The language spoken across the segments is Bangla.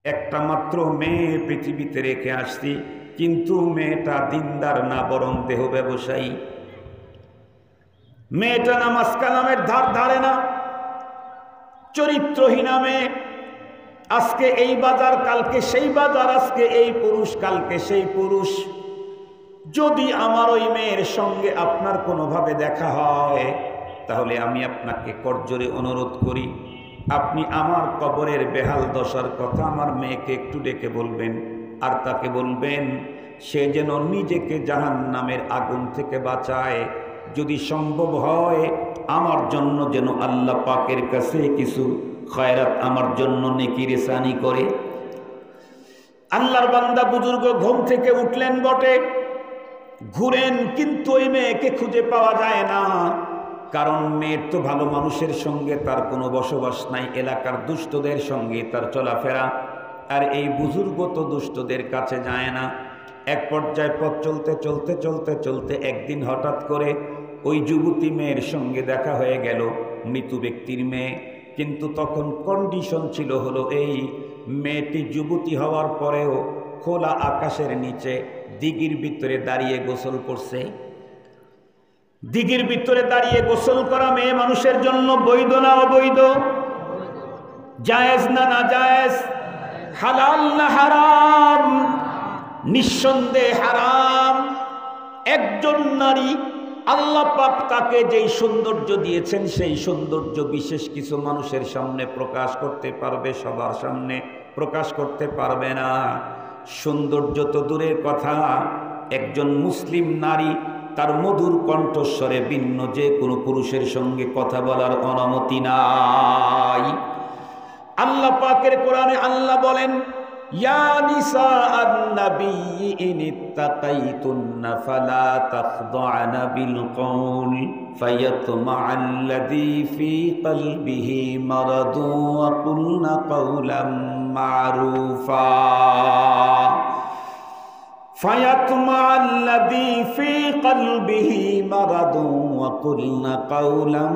একটা মাত্র মেয়ে পৃথিবীতে রেখে আসছি, কিন্তু মেয়েটা দিনদার না, বরং দেহ ব্যবসায়ী। মেয়েটা নামাজ কালামের ধার ধারে না, চরিত্রহীনা মেয়ে। আজকে এই বাজার, কালকে সেই বাজার, আজকে এই পুরুষ, কালকে সেই পুরুষ। যদি আমার ওই মেয়ের সঙ্গে আপনার কোনোভাবে দেখা হয়, তাহলে আমি আপনাকে করজোরে অনুরোধ করি, আপনি আমার কবরের বেহাল দশার কথা আমার মেয়েকে একটু ডেকে বলবেন, আর তাকে বলবেন সে যেন নিজেকে জাহান্নামের আগুন থেকে বাঁচায়। যদি সম্ভব হয় আমার জন্য যেন আল্লাহ পাকের কাছে কিছু খয়রাত আমার জন্য নেকির সানি করে। আল্লাহর বান্দা বুজুর্গ ঘুম থেকে উঠলেন বটে, ঘুরেন, কিন্তু ওই মেয়েকে খুঁজে পাওয়া যায় না। কারণ মেয়ের তো ভালো মানুষের সঙ্গে তার কোনো বসবাস নাই, এলাকার দুষ্টদের সঙ্গে তার চলাফেরা। আর এই বুজুর্গ তো দুষ্টদের কাছে যায় না। এক পর্যায়ে পথ চলতে চলতে চলতে চলতে একদিন হঠাৎ করে ওই যুবতী মেয়ের সঙ্গে দেখা হয়ে গেল, মৃত ব্যক্তির মেয়ে। কিন্তু তখন কন্ডিশন ছিল হলো এই, মেয়েটি যুবতী হওয়ার পরেও খোলা আকাশের নিচে দিঘির ভিতরে দাঁড়িয়ে গোসল করছে। দিঘির ভিতরে দাঁড়িয়ে গোসল করা মেয়ে মানুষের জন্য বৈধ না অবৈধ? জায়েজ না না জায়েজ? হালাল না হারাম? নিঃসন্দেহে হারাম। একজন নারী আল্লাহ পাক তাকে যেই সৌন্দর্য দিয়েছেন, সেই সৌন্দর্য বিশেষ কিছু মানুষের সামনে প্রকাশ করতে পারবে, সবার সামনে প্রকাশ করতে পারবে না। সৌন্দর্য তো দূরের কথা, একজন মুসলিম নারী তার মধুর কণ্ঠস্বরে ভিন্ন যে কোনো পুরুষের সঙ্গে কথা বলার অনুমতি নাই। আল্লাহ পাকের কোরআনে আল্লাহ বলেন, ইয়া নিসা আন-নাবিয়্যি ইনিত্তাকাইতুন্না ফালা তাখদা'না বিল কওল ফায়াতমা'আল্লাযী ফী কলবিহি মারাদুন ওয়া কুলনা কাওলাম মা'রুফা। ফায়াতমা'আল্লাযী ফী কলবিহি মারাদুন ওয়া কুলনা কাওলাম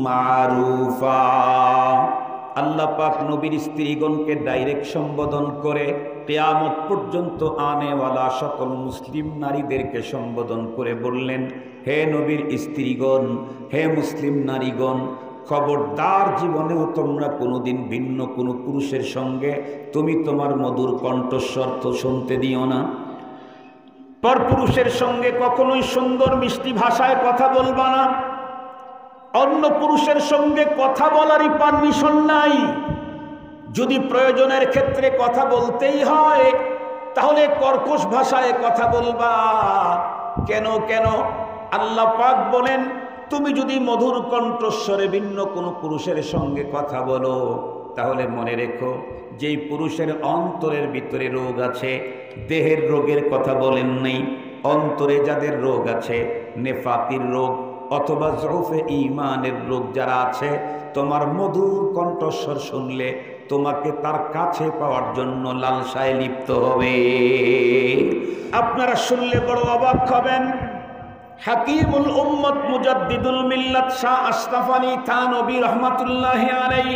মা'রুফা। আল্লাহ পাক নবীর স্ত্রীগণকে ডাইরেক্ট সম্বোধন করে কিয়ামত পর্যন্ত আনেওয়ালা সকল মুসলিম নারীদেরকে সম্বোধন করে বললেন, হে নবীর স্ত্রীগণ, হে মুসলিম নারীগণ, খবরদার জীবনেও তোমরা কোনোদিন ভিন্ন কোনো পুরুষের সঙ্গে তুমি তোমার মধুর কণ্ঠস্বর তো শুনতে দিও না। পরপুরুষের সঙ্গে কখনোই সুন্দর মিষ্টি ভাষায় কথা বলবা না। অন্য পুরুষের সঙ্গে কথা বলারই পারমিশন নাই। যদি প্রয়োজনের ক্ষেত্রে কথা বলতেই হয়, তাহলে কর্কশ ভাষায় কথা বলবা। কেন কেন? আল্লাহ পাক বলেন, তুমি যদি মধুর কণ্ঠস্বরে ভিন্ন কোনো পুরুষের সঙ্গে কথা বলো, তাহলে মনে রেখো, যেই পুরুষের অন্তরের ভিতরে রোগ আছে, দেহের রোগের কথা বলেন নেই, অন্তরে যাদের রোগ আছে, নেফাকির রোগ অথবা জৌফে ঈমানের রোগ যারা আছে, তোমার মধুর কণ্ঠস্বর শুনলে তোমাকে তার কাছে পাওয়ার জন্য লালসায় লিপ্ত হবে। আপনারা শুনলে বড় অবাক হবেন। হাকিমুল উম্মত মুজাদ্দিদুল মিল্লাত শাহ আশরাফ আলী থানভী রহমাতুল্লাহি আলাইহি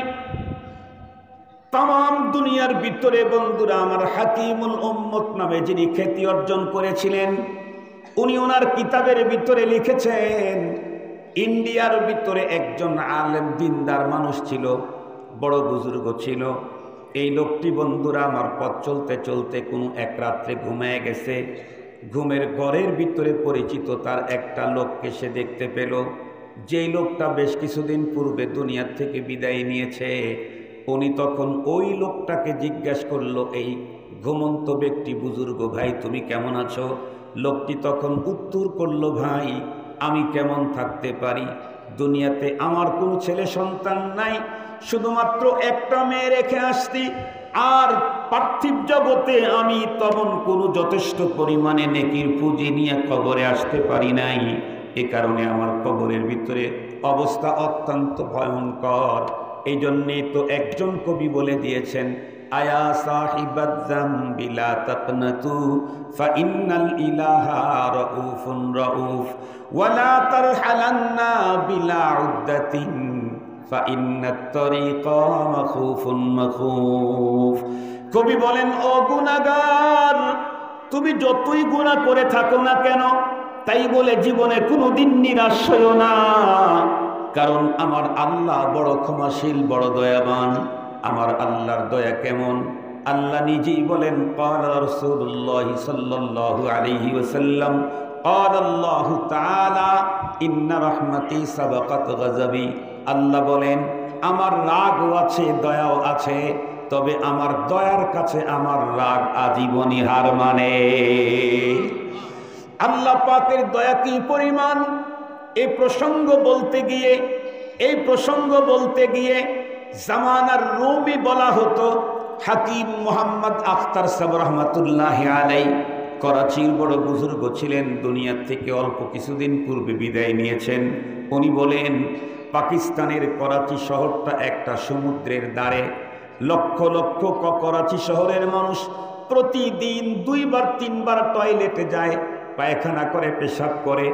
তাম দুনিয়ার ভিতরে বন্ধুরা আমার হাকিমুল উম্মত নামে যিনি খ্যাতি অর্জন করেছিলেন, উনি ওনার কিতাবের ভিতরে লিখেছেন, ইন্ডিয়ার ভিতরে একজন আলেম দিনদার মানুষ ছিল, বড় বুজুর্গ ছিল। এই লোকটি বন্ধুরা আমার পথ চলতে চলতে কোনো এক রাত্রে ঘুমিয়ে গেছে। ঘুমের ঘরের ভিতরে পরিচিত তার একটা লোককে সে দেখতে পেল, যেই লোকটা বেশ কিছুদিন পূর্বে দুনিয়ার থেকে বিদায় নিয়েছে। উনি তখন ওই লোকটাকে জিজ্ঞাসা করলো, এই ঘুমন্ত ব্যক্তি বুজুর্গ ভাই তুমি কেমন আছো? লোকটি তখন উত্তর করলো, ভাই আমি কেমন থাকতে পারি, দুনিয়াতে আমার কোনো ছেলে সন্তান নাই, শুধুমাত্র একটা মেয়ে রেখে আসছি, আর পার্থিব জগতে আমি তখন কোনো যথেষ্ট পরিমাণে নেকির পুঁজি নিয়ে কবরে আসতে পারি নাই। এ কারণে আমার কবরের ভিতরে অবস্থা অত্যন্ত ভয়ঙ্কর। এই জন্যে তো একজন কবি বলে দিয়েছেন, আয়া সাহিবাদ যামবি লা তাকনাতু ফাইন্নাল ইলাহা রাউফুন রাউফ ওয়া লা তারহালান্না বিলা উদ্দাতিন ফাইন্নাত তারিকা মাখুফুন মাখুফ। কবি বলেন, ও গুনাহগার, তুমি যতই গুনাহ করে থাকো না কেন, তাই বলে জীবনে কোনোদিন নিরাশ হইও না, কারণ আমার আল্লাহ বড় ক্ষমাশীল, বড় দয়াবান। আমার আল্লাহর দয়া কেমন? আল্লাহ নিজেই বলেন, ক্বালা রাসূলুল্লাহ সাল্লাল্লাহু আলাইহি ওয়াসাল্লাম, ক্বালা আল্লাহু তাআলা ইন্না রাহমাতি সাবাকাত গাযাবি। আল্লাহ বলেন, আমার রাগও আছে, দয়াও আছে, তবে আমার দয়ার কাছে আমার রাগ আজীবনই হার মানে। আল্লাহ পাকের দয়া কি পরিমাণ! এই প্রসঙ্গ বলতে গিয়ে জামানার রুমি বলা হতো হাকিম মুহাম্মদ আখতার সাহেব রহমাতুল্লাহি আলাইহি। করাচির বড় বুজুর্গ ছিলেন, দুনিয়ার থেকে অল্প কিছুদিন পূর্বে বিদায় নিয়েছেন। উনি বলেন, পাকিস্তানের করাচি শহরটা একটা সমুদ্রের ধারে। লক্ষ লক্ষ করাচি শহরের মানুষ প্রতিদিন 2-3 বার টয়লেটে যায়, পায়খানা করে, পেশাব করে,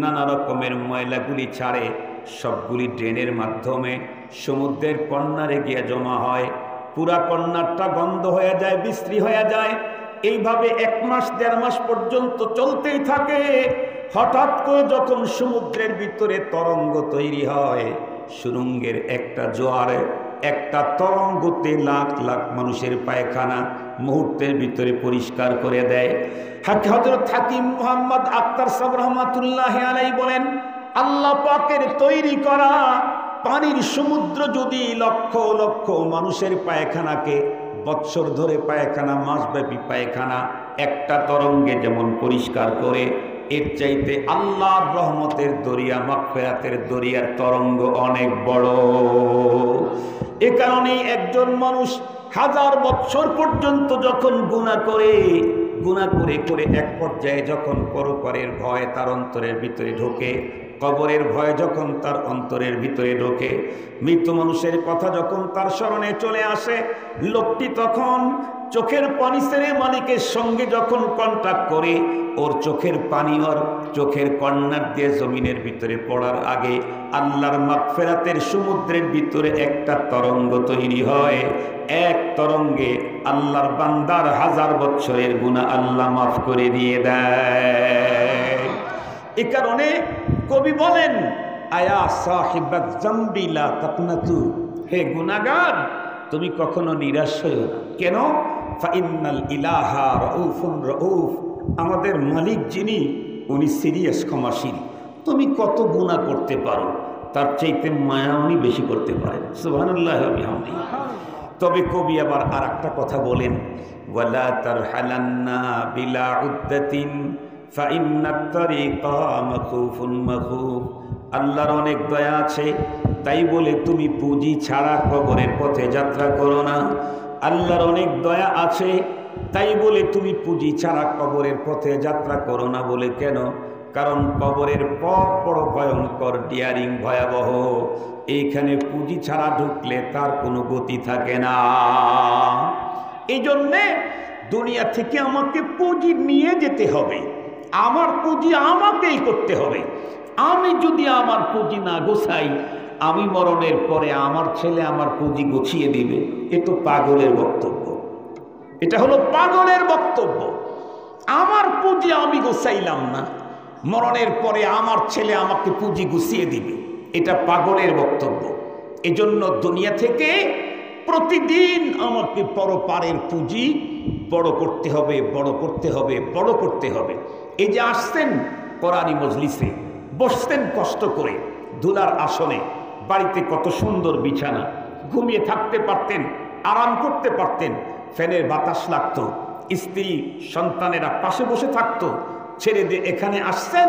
নানা রকমের ময়লাগুলি ছাড়ে, সবগুলি ড্রেনের মাধ্যমে সমুদ্রের কর্নারে গিয়ে জমা হয়। পুরা কর্নারটা বন্ধ হয়ে যায়, বিশ্রী হয়ে যায়। এইভাবে 1 মাস 1.5 মাস পর্যন্ত চলতেই থাকে। হঠাৎ করে যখন সমুদ্রের ভিতরে তরঙ্গ তৈরি হয়, সুরঙ্গের একটা জোয়ারে একটা তরঙ্গতে লাখ লাখ মানুষের পায়খানা মুহূর্তের ভিতরে পরিষ্কার করে দেয়। হযরত হাকিম মুহাম্মদ আখতার সাহেব রহমাতুল্লাহি আলাইহি বলেন, আল্লাহ পাকের তৈরি করা পানির সমুদ্র যদি লক্ষ লক্ষ মানুষের পায়খানাকে, বৎসর ধরে পায়খানা, মাসব্যাপী পায়খানা একটা তরঙ্গে যেমন পরিষ্কার করে, এর চাইতে আল্লাহর রহমতের দরিয়া, মাগফিরাতের দরিয়ার তরঙ্গ অনেক বড়। এ কারণেই একজন মানুষ 1000 বৎসর পর্যন্ত যখন গুনাহ করে এক পর্যায়ে যখন পরকালের ভয় তার অন্তরের ভিতরে ঢোকে, কবরের ভয় যখন তার অন্তরের ভিতরে ঢোকে, মৃত মানুষের কথা যখন তার স্মরণে চলে আসে, লোকটি তখন চোখের পানি ছেড়ে মালিকের সঙ্গে যখন কন্টাক্ট করে, ওর চোখের পানি ওর চোখের কর্নার দিয়ে জমিনের ভিতরে পড়ার আগে আল্লাহর মাগফিরাতের সমুদ্রের ভিতরে একটা তরঙ্গ তৈরি হয়। এক তরঙ্গে আল্লাহর বান্দার 1000 বছরের গুনাহ আল্লাহ মাফ করে দিয়ে দেয়। এ কারণে কবি বলেন, আয়া সাহিবাত জামবি লা তাকনাতু, হে গুনাহগার, তুমি কখনো নিরাশ হইও না। কেন? ফাইন্নাল ইলাহা রাউফুন রাউফ, আমাদের মালিক যিনি, উনি সিরিয়াস, ক্ষমাশীল। তুমি কত গুনাহ করতে পারো, তার চাইতে মায়া উনি বেশি করতে পারেন। সুবহানাল্লাহি ওয়া বিহামদিহি। তবে কবি আবার আর একটা কথা বলেন, ওয়ালা তারহালান্না বিলা উদ্দাতিন ফাইন্নাত তারিকা মাখুফুন মাখুফ। আল্লাহর অনেক দয়া আছে, তাই বলে তুমি পুঁজি ছাড়া কবরের পথে যাত্রা করো না। আল্লাহর অনেক দয়া আছে, তাই বলে তুমি পুঁজি ছাড়া কবরের পথে যাত্রা করো না। বলে কেন? কারণ কবরের পথ বড় ভয়ঙ্কর, ডিয়ারিং, ভয়াবহ। এইখানে পুঁজি ছাড়া ঢুকলে তার কোনো গতি থাকে না। এই জন্যে দুনিয়া থেকে আমাকে পুঁজি নিয়ে যেতে হবে, আমার পুঁজি আমাকেই করতে হবে। আমি যদি আমার পুঁজি না গোছাই, আমি মরণের পরে আমার ছেলে আমার পুঁজি গুছিয়ে দিবে। এ তো পাগলের বক্তব্য, এটা হলো পাগলের বক্তব্য। আমার পুঁজি আমি গোছাইলাম না, মরণের পরে আমার ছেলে আমাকে পুঁজি গুছিয়ে দিবে, এটা পাগলের বক্তব্য। এজন্য দুনিয়া থেকে প্রতিদিন আমাকে পরপারের পুঁজি বড় করতে হবে, বড় করতে হবে, বড় করতে হবে। এই যে আসছেন কোরআনী মজলিসে, বসতেন কষ্ট করে ধুলার আসনে, বাড়িতে কত সুন্দর বিছানা, ঘুমিয়ে থাকতে পারতেন, আরাম করতে পারতেন, ফ্যানের বাতাস লাগতো, স্ত্রী সন্তানেরা পাশে বসে থাকতো। ছেড়ে দিয়ে এখানে আসছেন,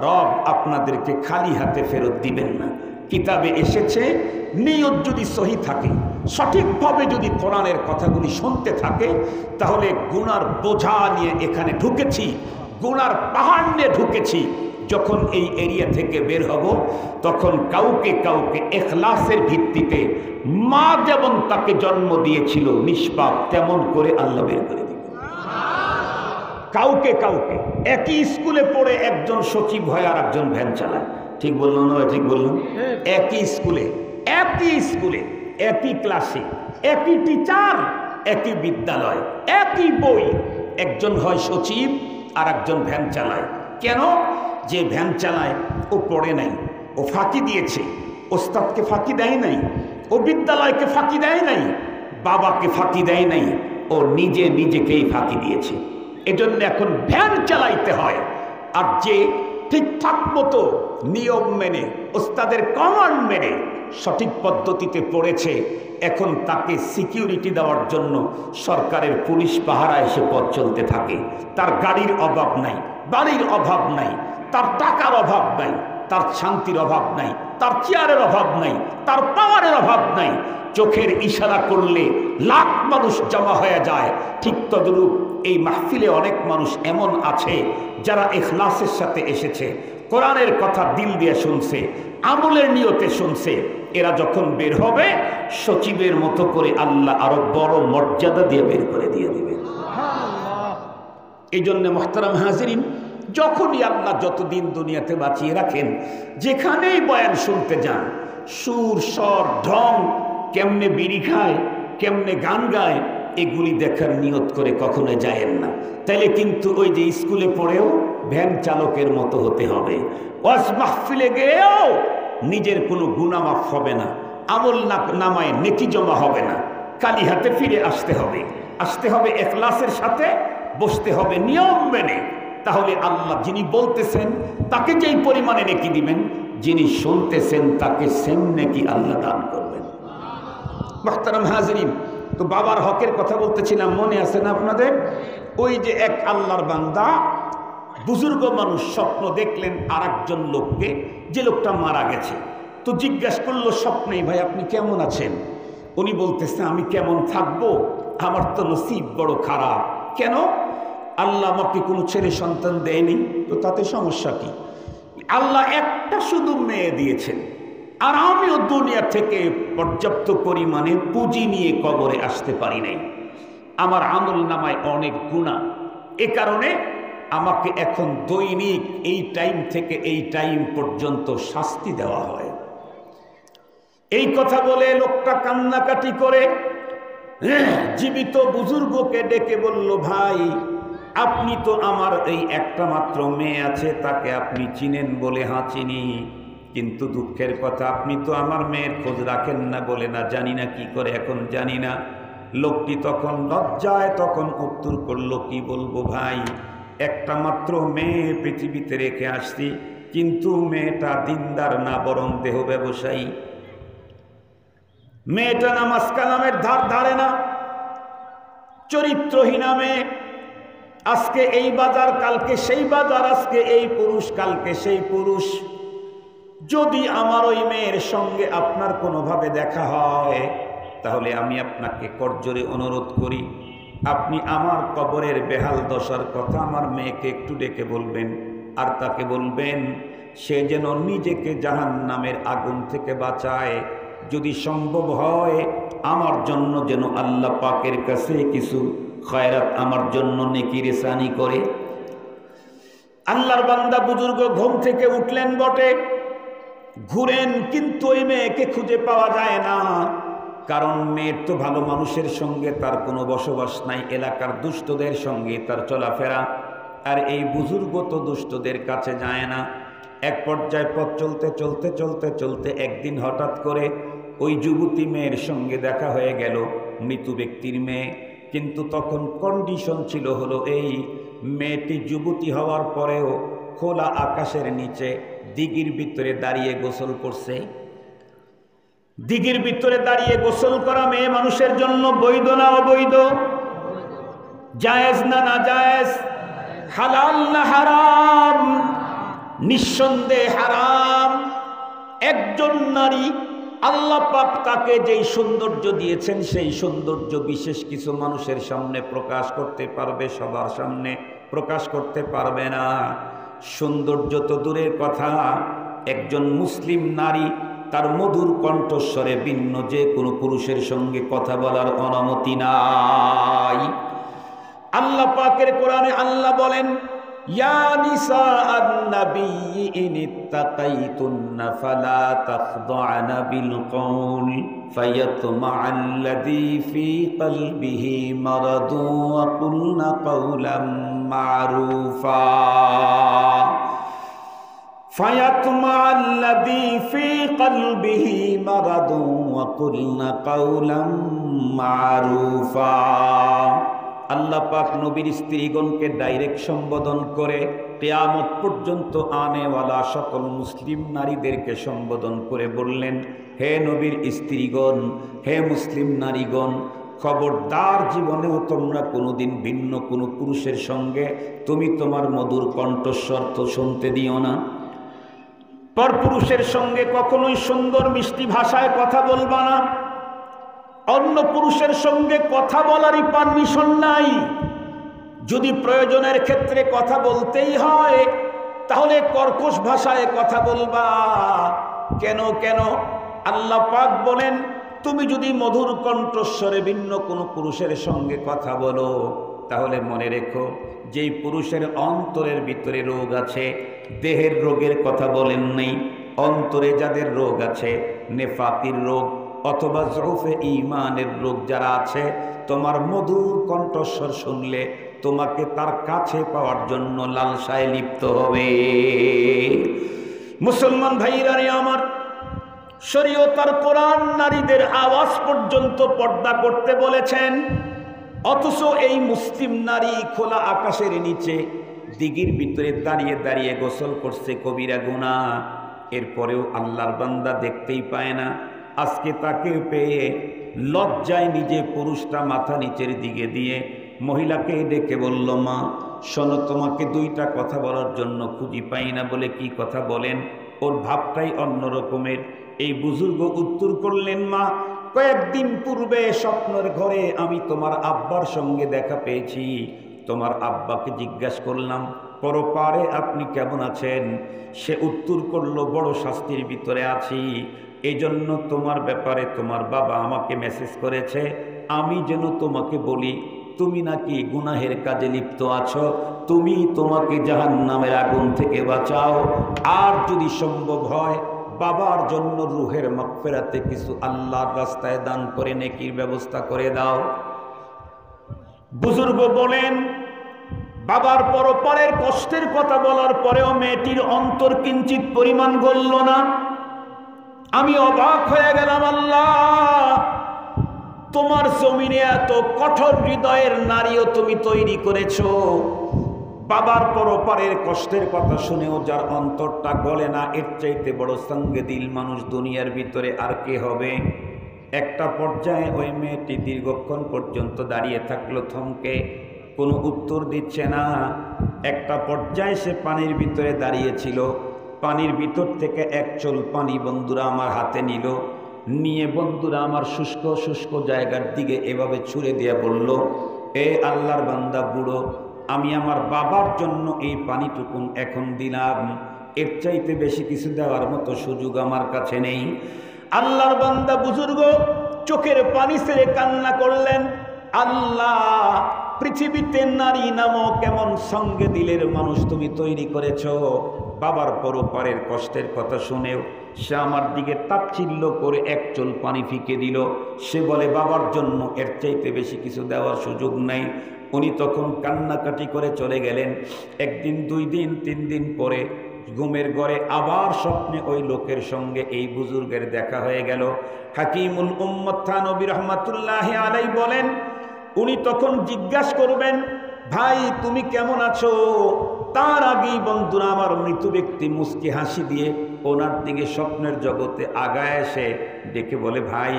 রব আপনাদেরকে খালি হাতে ফেরত দিবেন না। কিতাবে এসেছে, নিয়ত যদি সহি থাকে, সঠিকভাবে যদি কোরআনের কথাগুলি শুনতে থাকে, তাহলে গুনার বোঝা নিয়ে এখানে ঢুকেছি, গুনার পাহাড় নিয়ে ঢুকেছি। যখন এই এরিয়া থেকে বের হব, তখন কাউকে কাউকে ইখলাসের ভিত্তিতে, মা যেমন তাকে জন্ম দিয়েছিল নিষ্পাপ, তেমন করে আল্লাহ বের করে দিবে। কাউকে কাউকে একই স্কুলে পড়ে একজন সচিব হয় আর একজন ভ্যান চালায়, ঠিক বললাম না? ঠিক বললাম? একই স্কুলে, একই ক্লাসে, একই টিচার, একই বিদ্যালয়, একই বই, একজন হয় সচিব আর একজন ভ্যান চালায়। কেন? যে ভ্যান চালায় ও পড়ে নাই, ও ফাঁকি দিয়েছে, ওস্তাদকে ফাঁকি দেয় নাই, ও বিদ্যালয়কে ফাঁকি দেয় নাই, বাবাকে ফাঁকি দেয় নাই, ও নিজে নিজেকেই ফাঁকি দিয়েছে। এজন্য এখন ভ্যান চালাইতে হয়। আর যে ঠিকঠাক মতো নিয়ম মেনে, ওস্তাদের কমান্ড মেনে সঠিক পদ্ধতিতে পড়েছে, এখন তাকে সিকিউরিটি দেওয়ার জন্য সরকারের পুলিশ পাহারা এসে পথ চলতে থাকে। তার গাড়ির অভাব নাই, বাড়ির অভাব নাই, তার টাকার অভাব নাই, তার শান্তির অভাব নাই, তার চেয়ারের অভাব নাই, তার পাওয়ারের অভাব নাই। চোখের ইশারা করলে লাখ মানুষ জমা হয়ে যায়। ঠিক তদ্রূপ এই মাহফিলে অনেক মানুষ এমন আছে যারা ইখলাসের সাথে এসেছে, কোরআনের কথা দিল দিয়ে শুনছে, আমলের নিয়তে শুনছে। এরা যখন বের হবে সচিবের মতো করে আল্লাহ আরো বড় মর্যাদা দিয়ে বের করে দিয়ে দিবে। এই জন্য মুহতারাম হাজিরিন, যখনই আল্লাহ যতদিন দুনিয়াতে বাঁচিয়ে রাখেন, যেখানেই বয়ান শুনতে যান, সুর স্বর ঢং, কেমনে বিড়ি খায়, কেমনে গান গায়, এগুলি দেখার নিয়ত করে কখনো যায়েন না। তাইলে কিন্তু ওই যে স্কুলে পড়েও ভ্যান চালকের মতো হতে হবে। ওয়াজ মাহফিলে গিয়েও নিজের কোনো গুনাহ মাফ হবে না, আমল নামায় নেকি জমা হবে না। খালি হাতে ফিরে আসতে হবে, আসতে হবে ইখলাসের সাথে, বসতে হবে নিয়ম মেনে। তাহলে আল্লাহ যিনি বলতেছেন তাকে যেই পরিমাণে নেকি দিবেন, যিনি শুনতেছেন তাকে সেম নেকি আল্লাহ দান করবেন। মুহতারাম হাজিরিন, তো বাবার হকের কথা বলতেছিলাম, মনে আছে না আপনাদের? ওই যে এক আল্লাহর বান্দা বুজুর্গ মানুষ স্বপ্ন দেখলেন আর একজন লোককে, যে লোকটা মারা গেছে। তো জিজ্ঞাসা করলো স্বপ্নেই, ভাই আপনি কেমন আছেন? উনি বলতেছে, আমি কেমন থাকবো, আমার তো নসিব বড় খারাপ। কেন? আল্লাহ আমাকে কোনো ছেলে সন্তান দেয়নি। তো তাতে সমস্যা কি? আল্লাহ একটা শুধু মেয়ে দিয়েছেন, আর আমিও দুনিয়া থেকে পর্যাপ্ত পরিমাণে পুঁজি নিয়ে কবরে আসতে পারি নাই। আমার আমল নামায় অনেক গুনাহ, এ কারণে আমাকে এখন দৈনিক এই টাইম থেকে এই টাইম পর্যন্ত শাস্তি দেওয়া হয়। এই কথা বলে লোকটা কান্নাকাটি করে জীবিত বুজুর্গকে ডেকে বলল, ভাই আপনি তো আমার এই একটা মাত্র মেয়ে আছে, তাকে আপনি চিনেন? বলে, হ্যাঁ চিনি, কিন্তু দুঃখের কথা আপনি তো আমার মেয়ের খোঁজ রাখেন না। বলে, না জানি না, কি করে এখন জানি না। লোকটি তখন লজ্জায় তখন উত্তর করলো, কি বলবো ভাই, একটা মাত্র মেয়ে পৃথিবীতে রেখে আসছি, কিন্তু মেয়েটা দিনদার না, বরং দেহ ব্যবসায়ী। মেয়েটা নামাজ কালামের ধার ধারে না, চরিত্রহীনা মেয়ে। আজকে এই বাজার, কালকে সেই বাজার, আজকে এই পুরুষ, কালকে সেই পুরুষ। যদি আমার ওই মেয়ের সঙ্গে আপনার কোনোভাবে দেখা হয়, তাহলে আমি আপনাকে করজোরে অনুরোধ করি, আপনি আমার কবরের বেহাল দশার কথা আমার মেয়েকে একটু ডেকে বলবেন, আর তাকে বলবেন সে যেন নিজেকে জাহান্নামের আগুন থেকে বাঁচায়। যদি সম্ভব হয় আমার জন্য যেন আল্লাহ পাকের কাছে কিছু খয়রাত আমার জন্য নেকি রেসানি করে। আল্লাহর বান্দা বুজুর্গ ঘুম থেকে উঠলেন বটে, ঘুরেন, কিন্তু ওই মেয়েকে খুঁজে পাওয়া যায় না। কারণ মেয়ের তো ভালো মানুষের সঙ্গে তার কোনো বসবাস নাই, এলাকার দুষ্টদের সঙ্গে তার চলাফেরা। আর এই বুজুর্গ তো দুষ্টদের কাছে যায় না। এক পর্যায়ে পথ চলতে চলতে চলতে চলতে একদিন হঠাৎ করে ওই যুবতী মেয়ের সঙ্গে দেখা হয়ে গেল, মৃত ব্যক্তির মেয়ে। কিন্তু তখন কন্ডিশন ছিল হলো এই, মেয়েটি যুবতী হওয়ার পরেও খোলা আকাশের নিচে দিঘির ভিতরে দাঁড়িয়ে গোসল করছে। দিঘির ভিতরে দাঁড়িয়ে গোসল করা মেয়ে মানুষের জন্য বৈধ না অবৈধ? জায়েজ না নাজায়েজ? হালাল না হারাম? নিঃসন্দেহে হারাম। একজন নারী আল্লাহ পাক তাকে যেই সৌন্দর্য দিয়েছেন, সেই সৌন্দর্য বিশেষ কিছু মানুষের সামনে প্রকাশ করতে পারবে, সবার সামনে প্রকাশ করতে পারবে না। সৌন্দর্য তো দূরের কথা, একজন মুসলিম নারী তার মধুর কণ্ঠস্বরে ভিন্ন যে কোনো পুরুষের সঙ্গে কথা বলার অনুমতি নাই। আল্লাহ পাকের কোরআনে আল্লাহ বলেন, ইয়া নিসা আন-নাবিয়্যি ইন ইত্তাকাইতুন্না ফালা তাখদা'না বিল কওল ফায়াতমা'আল্লাযী ফী কলবিহি মারাদুন ওয়া কুলনা কাওলাম মা'রুফা ফায়াতমা'আল্লাযী ফী কলবিহি মারাদুন ওয়া কুলনা কাওলাম মা'রুফা। আল্লাহ পাক নবীর স্ত্রীগণকে ডাইরেক্ট সম্বোধন করে কিয়ামত পর্যন্ত আনেওয়ালা সকল মুসলিম নারীদেরকে সম্বোধন করে বললেন, হে নবীর স্ত্রীগণ, হে মুসলিম নারীগণ, খবরদার জীবনেও তোমরা কোনোদিন ভিন্ন কোনো পুরুষের সঙ্গে তুমি তোমার মধুর কণ্ঠস্বর তো শুনতে দিও না। পরপুরুষের সঙ্গে কখনোই সুন্দর মিষ্টি ভাষায় কথা বলবা না। অন্য পুরুষের সঙ্গে কথা বলারই পারমিশন নাই। যদি প্রয়োজনের ক্ষেত্রে কথা বলতেই হয় তাহলে কর্কশ ভাষায় কথা বলবা। কেন কেন? আল্লাহ পাক বলেন, তুমি যদি মধুর কণ্ঠস্বরে ভিন্ন কোনো পুরুষের সঙ্গে কথা বলো তাহলে মনে রেখো, যেই পুরুষের অন্তরের ভিতরে রোগ আছে, দেহের রোগের কথা বলেন নেই, অন্তরে যাদের রোগ আছে, নেফাকির রোগ অথবা জউফে ঈমানের রোগ যারা আছে, তোমার মধুর কণ্ঠস্বর শুনলে তোমাকে তার কাছে পাওয়ার জন্য লালসায় লিপ্ত হবে। মুসলমান ভাইরা রে আমার, শরীয়ত আর কোরআন নারীদের আওয়াজ পর্যন্ত পর্দা করতে বলেছেন, অথচ এই মুসলিম নারী খোলা আকাশের নিচে দিঘির ভিতরে দাঁড়িয়ে দাঁড়িয়ে গোসল করছে, কবিরা গুনাহ। এরপরেও আল্লাহর বান্দা দেখতেই পায় না। আজকে তাকে পেয়ে লজ্জায় নিজে পুরুষটা মাথা নিচের দিকে দিয়ে মহিলাকে ডেকে বলল, মা শোনো, তোমাকে দুইটা কথা বলার জন্য খুঁজি পাই না। বলে কি কথা বলেন? ওর ভাবটাই অন্য রকমের। এই বুজুর্গ উত্তর করলেন, মা কয়েকদিন পূর্বে স্বপ্নের ঘরে আমি তোমার আব্বার সঙ্গে দেখা পেয়েছি। তোমার আব্বাকে জিজ্ঞাসা করলাম, পরপারে আপনি কেমন আছেন? সে উত্তর করলো, বড় শাস্তির ভিতরে আছি। এই জন্য তোমার ব্যাপারে তোমার বাবা আমাকে মেসেজ করেছে, আমি যেন তোমাকে বলি তুমি নাকি গুনাহের কাজে লিপ্ত আছো, তুমি তোমাকে জাহান্নামের আগুন থেকে বাঁচাও। আর যদি সম্ভব হয় বাবার জন্য রুহের মাগফিরাতে কিছু আল্লাহর রাস্তায় দান করে নেকির ব্যবস্থা করে দাও। বুজুর্গ বলেন, বাবার পরপারের কষ্টের কথা বলার পরেও মেয়েটির অন্তর কিঞ্চিত পরিমাণ গলল না। আমি অবাক হয়ে গেলাম, আল্লাহ তোমার জমিনে এত কঠোর হৃদয়ের নারীও তুমি তৈরি করেছো, বাবার পরপারের কষ্টের কথা শুনেও যার অন্তরটা গলে না, এর চাইতে বড় সঙ্গে দিল মানুষ দুনিয়ার ভিতরে আর কে হবে? একটা পর্যায়ে ওই মেয়েটি দীর্ঘক্ষণ পর্যন্ত দাঁড়িয়ে থাকলো থমকে, কোনো উত্তর দিচ্ছে না। একটা পর্যায়ে সে পানির ভিতরে দাঁড়িয়েছিল, পানির ভিতর থেকে এক চোল পানি বন্ধুরা আমার হাতে নিল, নিয়ে বন্ধুরা আমার শুষ্ক শুষ্ক জায়গার দিকে এভাবে ছুঁড়ে দিয়ে বলল, এ আল্লাহর বান্দা বুড়ো, আমি আমার বাবার জন্য এই পানিটুকুন এখন দিলাম, এর চাইতে বেশি কিছু দেওয়ার মতো সুযোগ আমার কাছে নেই। আল্লাহর বান্দা বুজুর্গ চোখের পানি ছেড়ে কান্না করলেন, আল্লাহ পৃথিবীতে নারী নামক কেমন সঙ্গে দিলের মানুষ তুমি তৈরি করেছো। বাবার পরপারের কষ্টের কথা শুনেও সে আমার দিকে তাচ্ছিল্য করে এক চোল পানি ফিকে দিল। সে বলে বাবার জন্য এর চাইতে বেশি কিছু দেওয়ার সুযোগ নাই। উনি তখন কান্নাকাটি করে চলে গেলেন। একদিন, 2 দিন, 3 দিন পরে ঘুমের ঘরে আবার স্বপ্নে ওই লোকের সঙ্গে এই বুজুর্গের দেখা হয়ে গেল। হাকিমুল উম্মত থানবী রহমাতুল্লাহি আলাইহি বলেন, উনি তখন জিজ্ঞাসা করবেন, ভাই তুমি কেমন আছো? তার আগেই বন্ধুরা আমার মৃত ব্যক্তি মুস্কি হাসি দিয়ে ওনার দিকে স্বপ্নের জগতে আগায় এসে ডেকে বলে, ভাই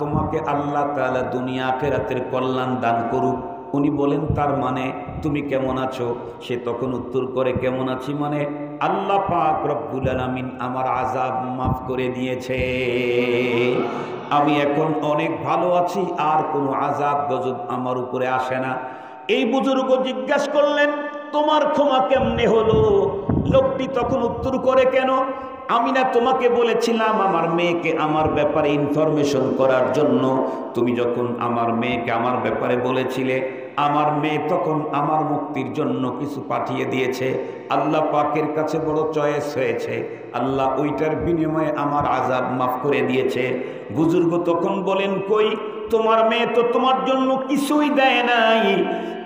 তোমাকে আল্লাহ তাআলা দুনিয়া আখিরাতের কল্যাণ দান করুক। উনি বলেন, তার মানে তুমি কেমন আছো? সে তখন উত্তর করে, কেমন আছি মানে আল্লাহ পাক রব্বুল আলামিন আমার আযাব মাফ করে দিয়েছে, আমি এখন অনেক ভালো আছি, আর কোনো আযাব গজব আমার উপরে আসে না। এই বুজুর্গ জিজ্ঞাসা করলেন, তোমার ক্ষমা কেমনে হলো? লোকটি তখন উত্তর করে, কেন? আমি না তোমাকে বলেছিলাম আমার মেয়েকে আমার ব্যাপারে ইনফরমেশন করার জন্য? তুমি যখন আমার মেয়েকে আমার ব্যাপারে বলেছিলে, আমার মেয়ে তখন আমার মুক্তির জন্য কিছু পাঠিয়ে দিয়েছে, আল্লাহ পাকের কাছে বড় চয়েস হয়েছে, আল্লাহ ওইটার বিনিময়ে আমার আযাব মাফ করে দিয়েছে। বুজুর্গ তখন বলেন, কই তোমার মেয়ে তো তোমার জন্য কিছুই দেয় নাই,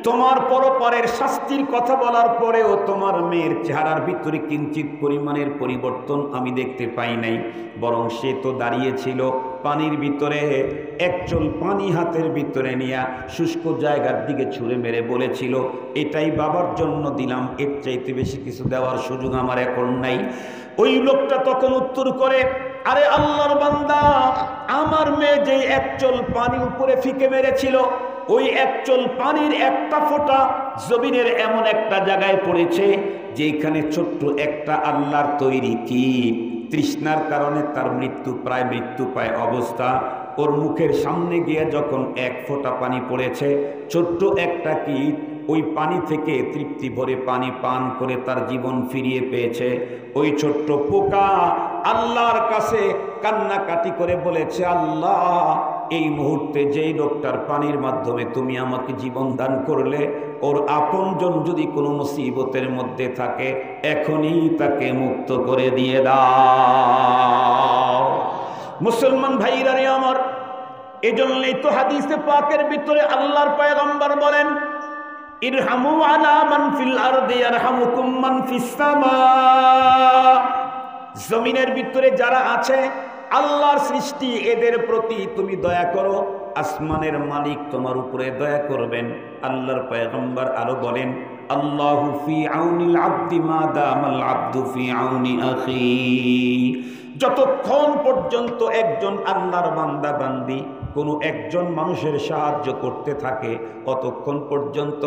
তোমার পরপরের শাস্তির কথা বলার পরেও তোমার মেয়ের চেহারার ভিতরে কিঞ্চিত পরিমাণের পরিবর্তন আমি দেখতে পাই নাই, বরং সে তো দাঁড়িয়েছিল পানির ভিতরে, একচল পানি হাতের ভিতরে নিয়ে শুষ্ক জায়গার দিকে ছুঁড়ে মেরে বলেছিল, এটাই বাবার জন্য দিলাম, এর চাইতে বেশি কিছু দেওয়ার সুযোগ আমার এখন নাই। ওই লোকটা তখন উত্তর করে, আরে আল্লাহর বান্দা, আমার মেয়ে যে একচল পানি উপরে ফিকে মেরেছিল, ওই একচল পানির একটা ফোঁটা জমিনের এমন একটা জায়গায় পড়েছে যেখানে ছোট্ট একটা আল্লাহর তৈরি কীট, তৃষ্ণার কারণে তার প্রায় মৃত্যু পায় অবস্থা, ওর মুখের সামনে গিয়ে যখন এক ফোঁটা পানি পড়েছে, ছোট্ট একটা কীট ওই পানি থেকে তৃপ্তি ভরে পানি পান করে তার জীবন ফিরিয়ে পেয়েছে। ওই ছোট্ট পোকা আল্লাহর কাছে কান্নাকাটি করে বলেছে, আল্লাহ, এই মুহূর্তে যেই লোকটার পানির মাধ্যমে তুমি আমাকে জীবন দান করলে, ওর আপনজন যদি কোনো মুসিবতের মধ্যে থাকে, এখনই তাকে মুক্ত করে দিয়ে দাও। মুসলমান ভাইরা রে আমার, এজন্যই তো হাদিসে পাকের ভিতরে আল্লাহর পয়গম্বর বলেন, ইরহামু আলা মান ফিল আরদি ইয়ারহামুকুম মান ফিস সামা। জমিনের ভিতরে যারা আছে আল্লাহর সৃষ্টি, এদের প্রতি তুমি দয়া করো, আসমানের মালিক তোমার উপরে দয়া করবেন। আল্লাহর পয়গম্বর আরো বলেন, আল্লাহু ফি আউনিল আবদি মা দামাল আবদু ফি আউনি আখি। যতক্ষণ পর্যন্ত একজন আল্লাহর বান্দা বান্দি কোনো একজন মানুষের সাহায্য করতে থাকে, ততক্ষণ পর্যন্ত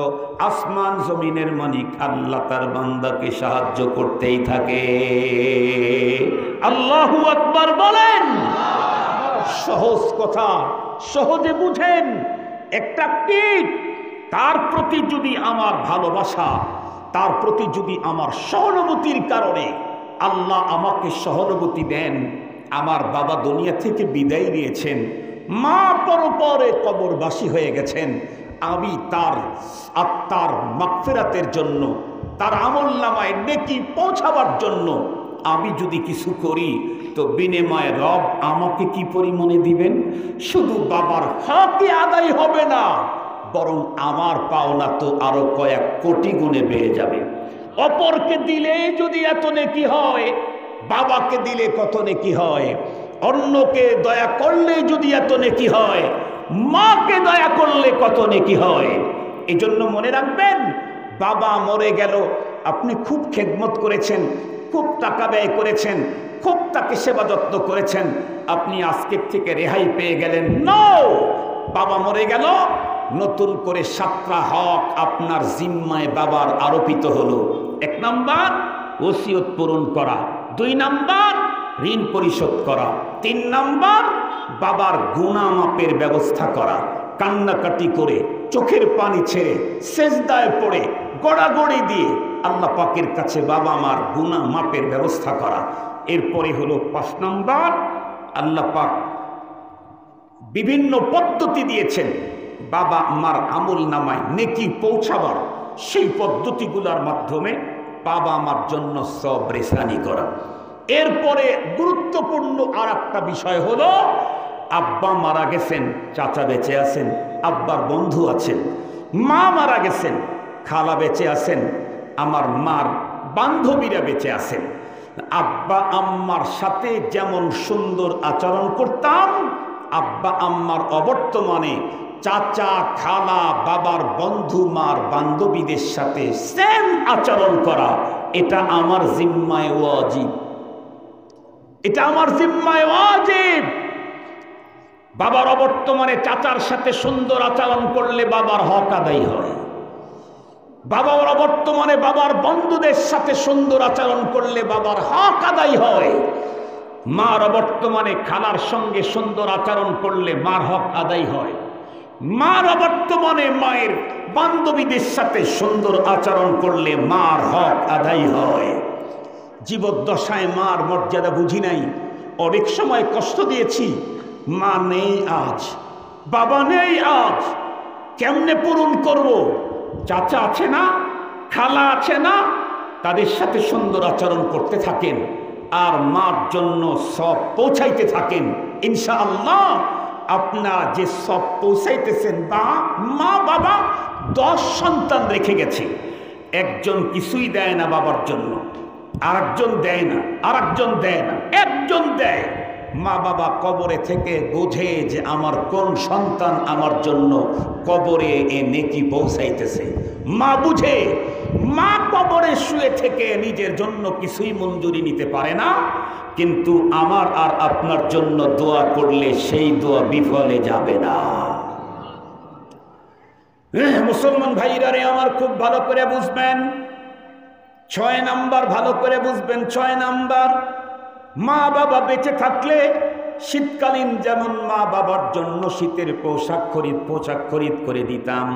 আসমান জমিনের মালিক আল্লাহ তার বান্দাকে সাহায্য করতেই থাকে। আল্লাহু আকবার বলেন। সহজ কথা, সহজে বুঝেন। একটা কীট, তার প্রতি যদি আমার ভালোবাসা, তার প্রতি যদি আমার সহানুভূতির কারণে আল্লাহ আমাকে সহানুভূতি দেন, আমার বাবা দুনিয়া থেকে বিদায় নিয়েছেন, মা পরপরে কবরবাসী হয়ে গেছেন, আমি তার আত্মার মাগফিরাতের জন্য, তার আমলনামায় নেকি পৌঁছাবার জন্য আমি যদি কিছু করি, তো বিনিময়ে রব আমাকে কি পরিমাণে দিবেন? শুধু বাবার হকই আদায় হবে না, বরং আমার পাওনা তো আরো কয়েক কোটি গুণে বেড়ে যাবে। অপরকে দিলে যদি এত নেকি হয়, বাবাকে দিলে কত নেকি হয়? অন্যকে দয়া করলে যদি এত নেকি হয়, মাকে দয়া করলে কত নেকি হয়? এই জন্য মনে রাখবেন, বাবা মরে গেল, আপনি খুব খেদমত করেছেন, খুব টাকা ব্যয় করেছেন, খুব তাকে সেবা যত্ন করেছেন, আপনি আজকের থেকে রেহাই পেয়ে গেলেন। নো, বাবা মরে গেল, নতুন করে 7টা হক আপনার জিম্মায় বাবার আরোপিত হলো। 1 নাম্বার ওসিয়ত পূরণ করা, 2 নাম্বার ঋণ পরিশোধ করা, 3 নাম্বার বাবার গুনাহ মাপের ব্যবস্থা করা, কান্নাকাটি করে চোখের পানি ছেড়ে সেজদায় পড়ে গড়াগড়ি দিয়ে আল্লাহ পাকের কাছে বাবা মার গুনাহ মাপের ব্যবস্থা করা। এরপরে হলো 5 নাম্বার, আল্লাহ পাক বিভিন্ন পদ্ধতি দিয়েছেন বাবা মার আমল নামায় নেকি পৌঁছাবার, সেই পদ্ধতিগুলোর মাধ্যমে বাবা মার জন্য সব রেসানি করা। এরপরে গুরুত্বপূর্ণ আর একটা বিষয় হলো, আব্বা মারা গেছেন, চাচা বেঁচে আছেন, আব্বার বন্ধু আছেন, মা মারা গেছেন, খালা বেঁচে আছেন, আমার মার বান্ধবীরা বেঁচে আছেন। আব্বা আম্মার সাথে যেমন সুন্দর আচরণ করতাম, আব্বা আম্মার অবর্তমানে চাচা খালা বাবার বন্ধু মার বান্ধবীদের সাথে সেম আচরণ করা, এটা আমার জিম্মায় ওয়াজিব, এটা আমার জিম্মায় ওয়াজিব। বাবার অবর্তমানে চাচার সাথে সুন্দর আচরণ করলে বাবার হক আদায় হয়, বাবার অবর্তমানে বাবার বন্ধুদের সাথে সুন্দর আচরণ করলে বাবার হক আদায় হয়, মার অবর্তমানে খালার সঙ্গে সুন্দর আচরণ করলে মার হক আদায় হয়, মার অবর্তমানে মায়ের বান্ধবীদের সাথে সুন্দর আচরণ করলে মার হক আদায় হয়। জীবদ্দশায় মার মর্যাদা বুঝি নাই, অনেক সময় কষ্ট দিয়েছি। মা নেই আজ, বাবা নেই আজ, কেমনে পূরণ করব? চাচা আছে না, খালা আছে না, তাদের সাথে সুন্দর আচরণ করতে থাকেন আর মার জন্য সব পৌঁছাইতে থাকেন। ইনশাআল্লাহ আপনারা যে সব পৌঁছাইতেছেন, বা মা বাবা 10 সন্তান রেখে গেছে, একজন কিছুই দেয় না বাবার জন্য, আরেকজন দেয় না, আরেকজন দেয় না, একজন দেয়। মা বাবা কবরে থেকে বোঝে যে আমার কোন সন্তান আমার জন্য কবরে এ নেকি পৌঁছাইতেছে। মা বুঝে। মা কবরে শুয়ে থেকে নিজের জন্য কিছুই মঞ্জুরি নিতে পারে না, কিন্তু আমার আর আপনার জন্য দোয়া করলে সেই দোয়া বিফলে যাবে না। মুসলমান ভাইরা রে আমার, খুব ভালো করে বুঝবেন। 6 নাম্বার ভালো করে বুঝবেন। 6 নাম্বার, মা বাবা বেঁচে থাকলে শীতকালীন যেমন মা বাবার জন্য শীতের পোশাক খরিদ করে দিতাম,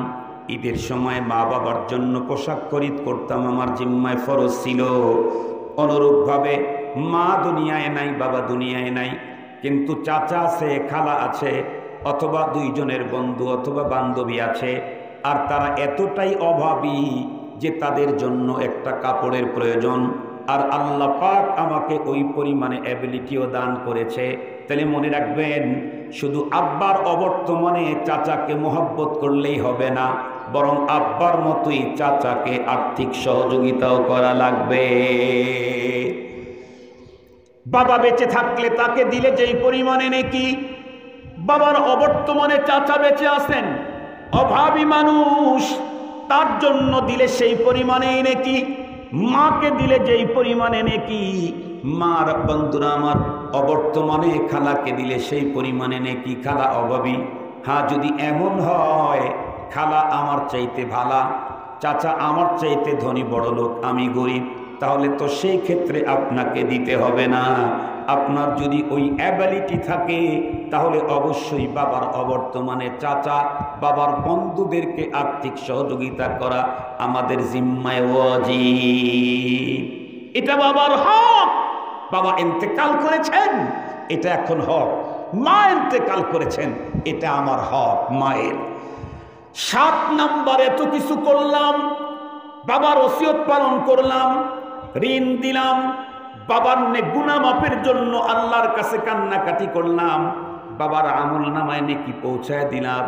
ঈদের সময় মা বাবার জন্য পোশাক খরিদ করতাম, আমার জিম্মায় ফরজ ছিল। অনুরূপভাবে মা দুনিয়ায় নাই, বাবা দুনিয়ায় নাই, কিন্তু চাচা আছে, খালা আছে, অথবা 2 জনের বন্ধু অথবা বান্ধবী আছে, আর তারা এতটাই অভাবী যে তাদের জন্য একটা কাপড়ের প্রয়োজন, আর আল্লাহ পাক আমাকে ওই পরিমাণে অ্যাবিলিটিও দান করেছে। তাহলে মনে রাখবেন, শুধু আব্বার অবর্তমানে চাচাকে মোহাব্বত করলেই হবে না, বরং আব্বার মতোই চাচাকে আর্থিক সহযোগিতাও করা লাগবে। বাবা বেঁচে থাকলে তাকে দিলে যেই পরিমাণে নেকি, বাবার অবর্তমানে চাচা বেঁচে আছেন, অভাবী মানুষ, তার জন্য দিলে সেই পরিমাণেই নেকি। মাকে দিলে যেই পরিমাণে নেকি, মার বন্ধুরা আমার, অবর্তমানে খালাকে দিলে সেই পরিমাণে নেকি। খালা অভাবী, হ্যাঁ, যদি এমন হয় খালা আমার চাইতে ভালা, চাচা আমার চাইতে ধনী বড় লোক, আমি গরিব, তাহলে তো সেই ক্ষেত্রে আপনাকে দিতে হবে না। আপনার যদি ওই অ্যাবিলিটি থাকে, তাহলে অবশ্যই বাবার অবর্তমানে চাচা, বাবার বন্ধুদেরকে আর্থিক সহযোগিতা করা আমাদের জিম্মায় ওয়াজিব। এটা বাবার হক। বাবা ইন্তেকাল করেছেন, এটা এখন হক। মা ইন্তেকাল করেছেন, এটা আমার হক মায়ের। 7 নাম্বার, এত কিছু করলাম, বাবার ওসিয়ত পালন করলাম, ঋণ দিলাম, বাবার গুনাহ মাফের জন্য আল্লাহর কাছে কান্নাকাটি করলাম, বাবার আমল নামায় নেকি পৌঁছায় দিলাম,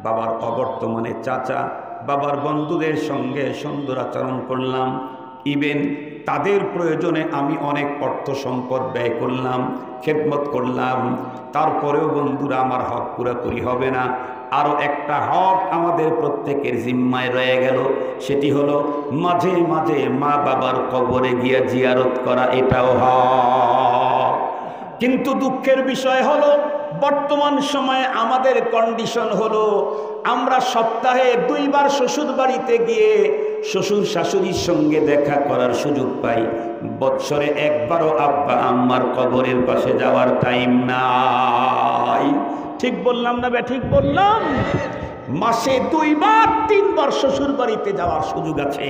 বাবার অবর্তমানে চাচা, বাবার বন্ধুদের সঙ্গে সুন্দর আচরণ করলাম, ইভেন তাদের প্রয়োজনে আমি অনেক অর্থ সম্পদ ব্যয় করলাম, খেদমত করলাম, তারপরেও বন্ধুরা আমার হক পুরোপুরি হবে না। আরও একটা হক আমাদের প্রত্যেকের জিম্মায় রয়ে গেল, সেটি হলো মাঝে মাঝে মা বাবার কবরে গিয়া জিয়ারত করা, এটাও হক। কিন্তু দুঃখের বিষয় হলো, বর্তমান সময়ে আমাদের কন্ডিশন হলো, আমরা সপ্তাহে 2 বার শ্বশুর বাড়িতে গিয়ে শ্বশুর শাশুড়ির সঙ্গে দেখা করার সুযোগ পাই, বৎসরে 1 বারও আব্বা আম্মার কবরের পাশে যাওয়ার টাইম নাই। ঠিক বললাম না? ঠিক বললাম? মাসে 2 বার 3 বার শ্বশুর বাড়িতে যাওয়ার সুযোগ আছে।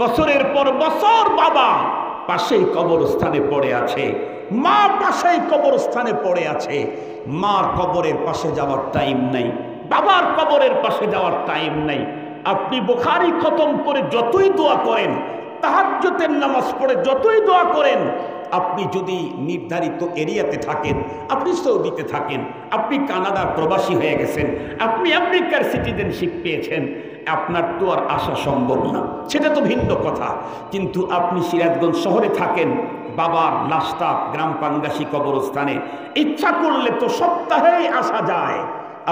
বছরের পর বছর বাবা পাশেই কবরস্থানে পড়ে আছে, মা পাশেই কবরস্থানে পড়ে আছে, মার কবরের পাশে যাওয়ার টাইম নাই, বাবার কবরের পাশে যাওয়ার টাইম নাই। আপনি বুখারী খতম করে যতই দোয়া করেন, তাহাজ্জুদের নামাজ পড়ে যতই দোয়া করেন, আপনি যদি নির্ধারিত এরিয়াতে থাকেন, আপনি সৌদিতে থাকেন, আপনি কানাডার প্রবাসী হয়ে গেছেন, আপনি আমেরিকার সিটিজেনশিপ পেয়েছেন, আপনার তো আর আসা সম্ভব না, সেটা তো ভিন্ন কথা। কিন্তু আপনি সিরাজগঞ্জ শহরে থাকেন, বাবার লাশটা গ্রাম পাঙ্গাসী কবরস্থানে, ইচ্ছা করলে তো সপ্তাহেই আসা যায়।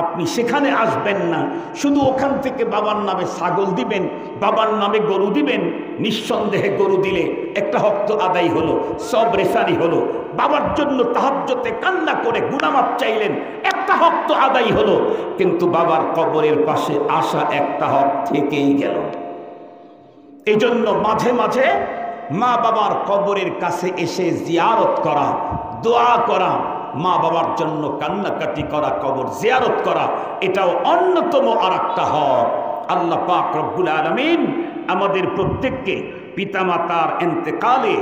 আপনি সেখানে আসবেন না, শুধু ওখান থেকে বাবার নামে ছাগল দিবেন, বাবার নামে গরু দিবেন। নিঃসন্দেহে গরু দিলে একটা হক তো আদায় হলো, সব রেসারি হলো। বাবার জন্য তাহাজ্জুদে কান্না করে গুনাহ মাফ চাইলেন, একটা হক তো আদায় হলো। কিন্তু বাবার কবরের পাশে আসা একটা হক থেকেই গেল। এই জন্য মাঝে মাঝে মা বাবার কবরের কাছে এসে জিয়ারত করা, দোয়া করা, মা বাবার জন্য কান্নাকাটি করা, কবর জিয়ারত করা, এটাও অন্যতম আর একটা হক। আল্লাহ পাক রব্বুল আলামিন আমাদের প্রত্যেককে পিতামাতার ইন্তেকালে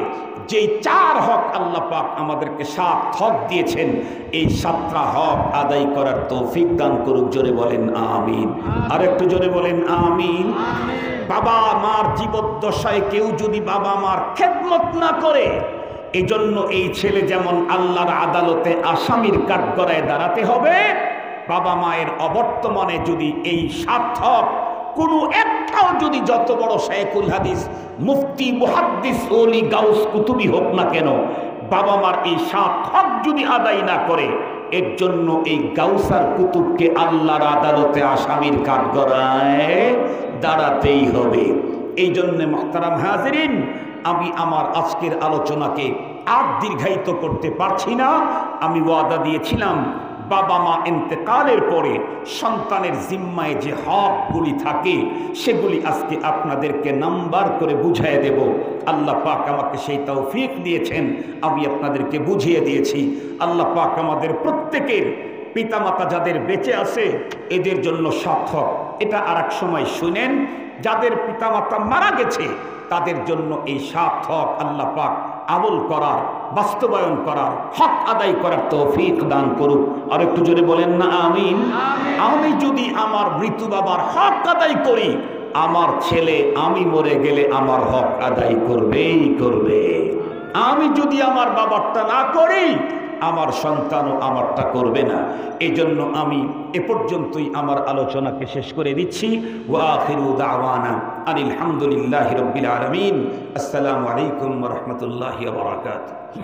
যে 4 হক আল্লাহ পাক আমাদেরকে 7 হক দিয়েছেন, এই 7টা হক আদায় করার তৌফিক দান করুক। জোরে বলেন আমিন। আর একটু জোরে বলেন আমিন। বাবা মার জীবদ্দশায় কেউ যদি বাবা মার খেদমত না করে, এই জন্য এই ছেলে যেমন আল্লাহর আদালতে আসামির কাঠগড়ায় দাঁড়াতে হবে, বাবা মায়ের অবর্তমানে যদি এই 7 হক কোনো একটাও যদি যত বড় শাইখুল হাদিস, মুফতি, মুহাদ্দিস, ওলি, গাউস, কুতুবি হোক না কেন, বাবা মার এই 7 হক যদি আদায় না করে, এর জন্য এই গাউসার কুতুবকে আল্লাহর আদালতে আসামির কাঠগড়ায় দাঁড়াতেই হবে। এই জন্যে মুহতারাম হাজিরিন, আমি আমার আজকের আলোচনাকে আর দীর্ঘায়িত করতে পারছি না। আমি ওয়াদা দিয়েছিলাম বাবা মা ইন্তেকালের পরে সন্তানের জিম্মায় যে হকগুলি থাকে সেগুলি আজকে আপনাদেরকে নাম্বার করে বুঝিয়ে দেব। আল্লাহ পাক আমাকে সেই তৌফিক দিয়েছেন, আমি আপনাদেরকে বুঝিয়ে দিয়েছি। আল্লাহ পাক আমাদের প্রত্যেকের পিতামাতা যাদের বেঁচে আছে এদের জন্য 7 হক, এটা আর এক সময় শুনেন। যাদের পিতামাতা মারা গেছে তাদের জন্য এই 7 হক আল্লাহ পাক আমল করার, বাস্তবায়ন করার, হক আদায় করার তৌফিক দান করুক। আর একটু জোরে বলেন না আমিন। আমি যদি আমার মৃত্যু বাবার হক আদায় করি, আমার ছেলে আমি মরে গেলে আমার হক আদায় করবেই করবে। আমি যদি আমার বাবারটা না করি, আমার সন্তানও আমারটা করবে না। এই জন্য আমি এ পর্যন্তই আমার আলোচনাকে শেষ করে দিচ্ছি। ওয়া আখিরু দাওয়ানা আলহামদুলিল্লাহি রাব্বিল আলামিন। আসসালামু আলাইকুম ওয়া রাহমাতুল্লাহি ওয়া বারাকাতুহু।